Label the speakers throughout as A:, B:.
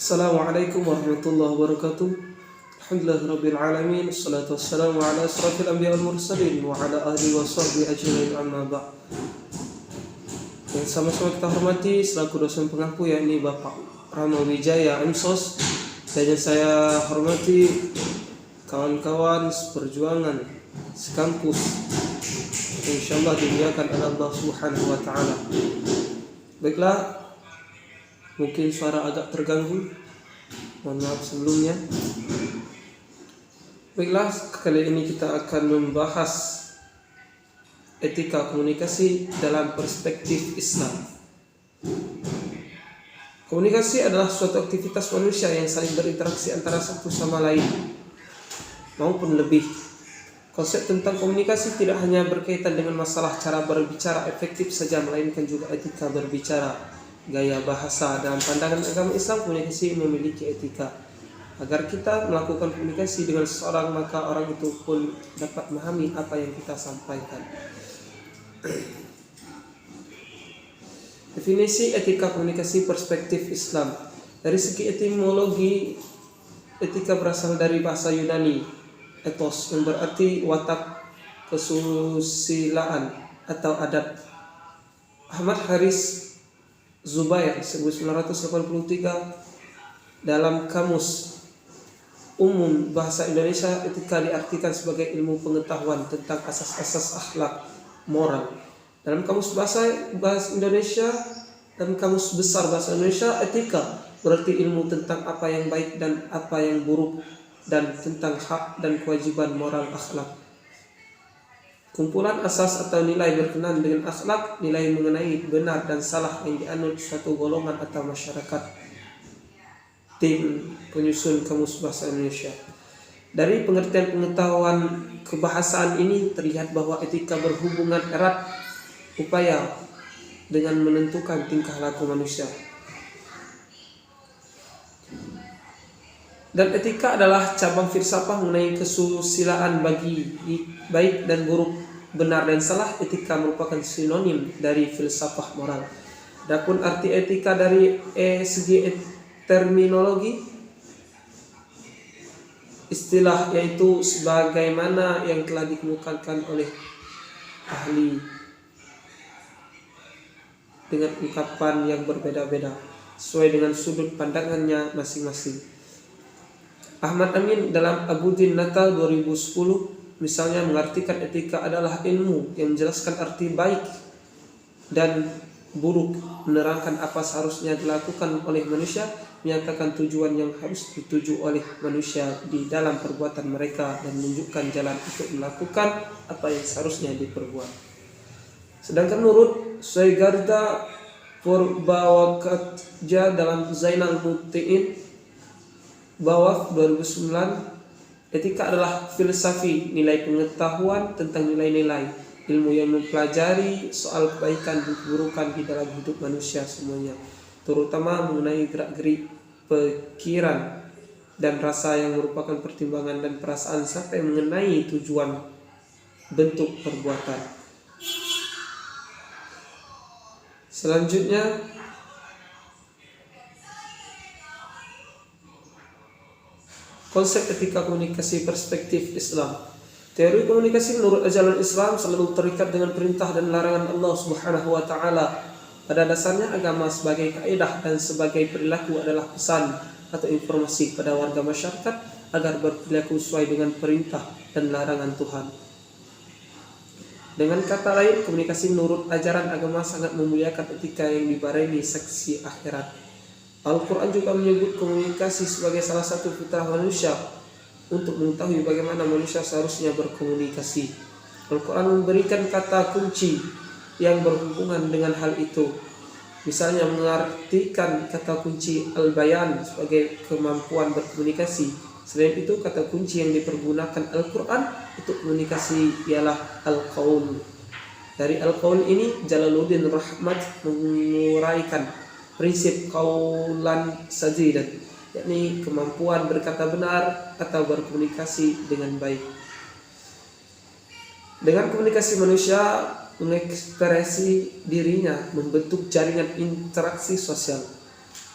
A: Assalamualaikum warahmatullahi wabarakatuh. Alhamdulillahirabbil alamin. Wassalatu wassalamu ala asrofil anbiya wal mursalin wa ala alihi wa sahbihi ajmain, amma ba'd. Yang sama-sama kita hormati selaku dosen pengampu yakni Bapak Rama Wijaya MSOS, dan yang saya hormati kawan-kawan seperjuangan sekampus, insyaallah dimuliakan oleh Allah Subhanahu wa taala. Baiklah, mungkin suara agak terganggu, mohon maaf sebelumnya. Baiklah, kali ini kita akan membahas etika komunikasi dalam perspektif Islam. Komunikasi adalah suatu aktivitas manusia yang saling berinteraksi antara satu sama lain maupun lebih. Konsep tentang komunikasi tidak hanya berkaitan dengan masalah cara berbicara efektif saja, melainkan juga etika berbicara, gaya bahasa. Dalam pandangan agama Islam, komunikasi memiliki etika. Agar kita melakukan komunikasi dengan seseorang, maka orang itu pun dapat memahami apa yang kita sampaikan. Definisi etika komunikasi perspektif Islam. Dari segi etimologi, etika berasal dari bahasa Yunani ethos, yang berarti watak, kesusilaan atau adat. Ahmad Haris Zubair 1983 dalam Kamus Umum Bahasa Indonesia, etika diartikan sebagai ilmu pengetahuan tentang asas-asas akhlak moral. Dalam Kamus Bahasa Indonesia dan Kamus Besar Bahasa Indonesia, etika berarti ilmu tentang apa yang baik dan apa yang buruk, dan tentang hak dan kewajiban moral akhlak. Kumpulan asas atau nilai berkenaan dengan akhlak, nilai mengenai benar dan salah yang dianut suatu golongan atau masyarakat. Tim penyusun Kamus Bahasa Indonesia. Dari pengertian pengetahuan kebahasaan ini terlihat bahwa etika berhubungan erat upaya dengan menentukan tingkah laku manusia. Dan etika adalah cabang filsafat mengenai kesusilaan bagi baik dan buruk, benar dan salah. Etika merupakan sinonim dari filsafat moral. Adapun arti etika dari segi terminologi, istilah yaitu sebagaimana yang telah dikemukakan oleh ahli dengan ungkapan yang berbeda-beda sesuai dengan sudut pandangannya masing-masing. Ahmad Amin dalam Abudin Natal 2010 misalnya mengartikan etika adalah ilmu yang menjelaskan arti baik dan buruk, menerangkan apa seharusnya dilakukan oleh manusia, menyatakan tujuan yang harus dituju oleh manusia di dalam perbuatan mereka, dan menunjukkan jalan untuk melakukan apa yang seharusnya diperbuat. Sedangkan menurut Syaigarda Purbawakatja dalam Zainal Muttiin Bawaf 2009, etika adalah filsafi, nilai pengetahuan tentang nilai-nilai, ilmu yang mempelajari soal kebaikan dan keburukan di dalam hidup manusia semuanya, terutama mengenai gerak-gerik pikiran dan rasa yang merupakan pertimbangan dan perasaan sampai mengenai tujuan bentuk perbuatan. Selanjutnya, konsep etika komunikasi perspektif Islam. Teori komunikasi menurut ajaran Islam selalu terikat dengan perintah dan larangan Allah Subhanahu wa taala. Pada dasarnya, agama sebagai kaidah dan sebagai perilaku adalah pesan atau informasi pada warga masyarakat agar berperilaku sesuai dengan perintah dan larangan Tuhan. Dengan kata lain, komunikasi menurut ajaran agama sangat memuliakan etika yang dibarengi saksi akhirat. Al-Quran juga menyebut komunikasi sebagai salah satu fitrah manusia untuk mengetahui bagaimana manusia seharusnya berkomunikasi. Al-Quran memberikan kata kunci yang berhubungan dengan hal itu. Misalnya mengartikan kata kunci al-bayan sebagai kemampuan berkomunikasi. Selain itu, kata kunci yang dipergunakan Al-Quran untuk komunikasi ialah al-qaul. Dari al-qaul ini, Jalaluddin Rahmat menguraikan prinsip qaulan sadidan, yakni kemampuan berkata benar atau berkomunikasi dengan baik. Dengan komunikasi, manusia mengekspresi dirinya, membentuk jaringan interaksi sosial.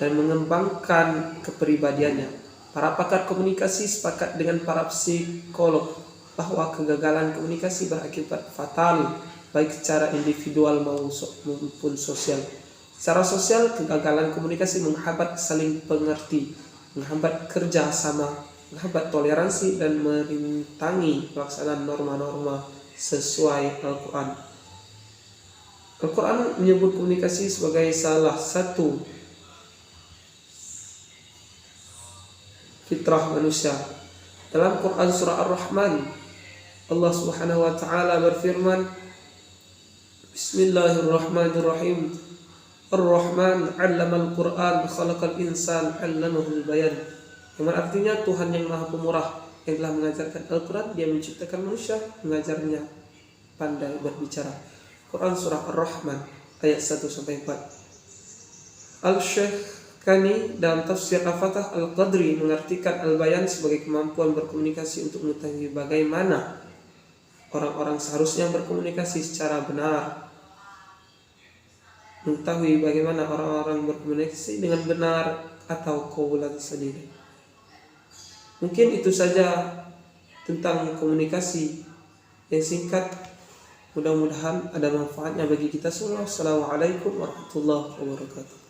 A: dan mengembangkan kepribadiannya. Para pakar komunikasi sepakat dengan para psikolog bahwa kegagalan komunikasi berakibat fatal baik secara individual maupun sosial. Secara sosial, kegagalan komunikasi menghambat saling pengerti, menghambat kerja sama, menghambat toleransi, dan merintangi pelaksanaan norma-norma sesuai Al-Quran. Al-Quran menyebut komunikasi sebagai salah satu fitrah manusia. Dalam Quran surah Ar-Rahman, Allah Subhanahu wa taala berfirman, Bismillahirrahmanirrahim. Ar-Rahman 'allamal Qur'an, khalaqal insan 'allamahul bayan. Yang artinya Tuhan yang Maha Pemurah yang telah mengajarkan Al-Quran, Dia menciptakan manusia, mengajarnya pandai berbicara. Quran surah Ar-Rahman ayat 1-4. Al-Syekh Kani dalam tafsir Al-Fatah Al-Qadri mengartikan Al-Bayan sebagai kemampuan berkomunikasi untuk mengetahui bagaimana orang-orang seharusnya berkomunikasi secara benar. Mengetahui bagaimana orang-orang berkomunikasi dengan benar atau qaulan sendiri. Mungkin itu saja tentang komunikasi yang singkat. Mudah-mudahan ada manfaatnya bagi kita semua. Assalamualaikum warahmatullahi wabarakatuh.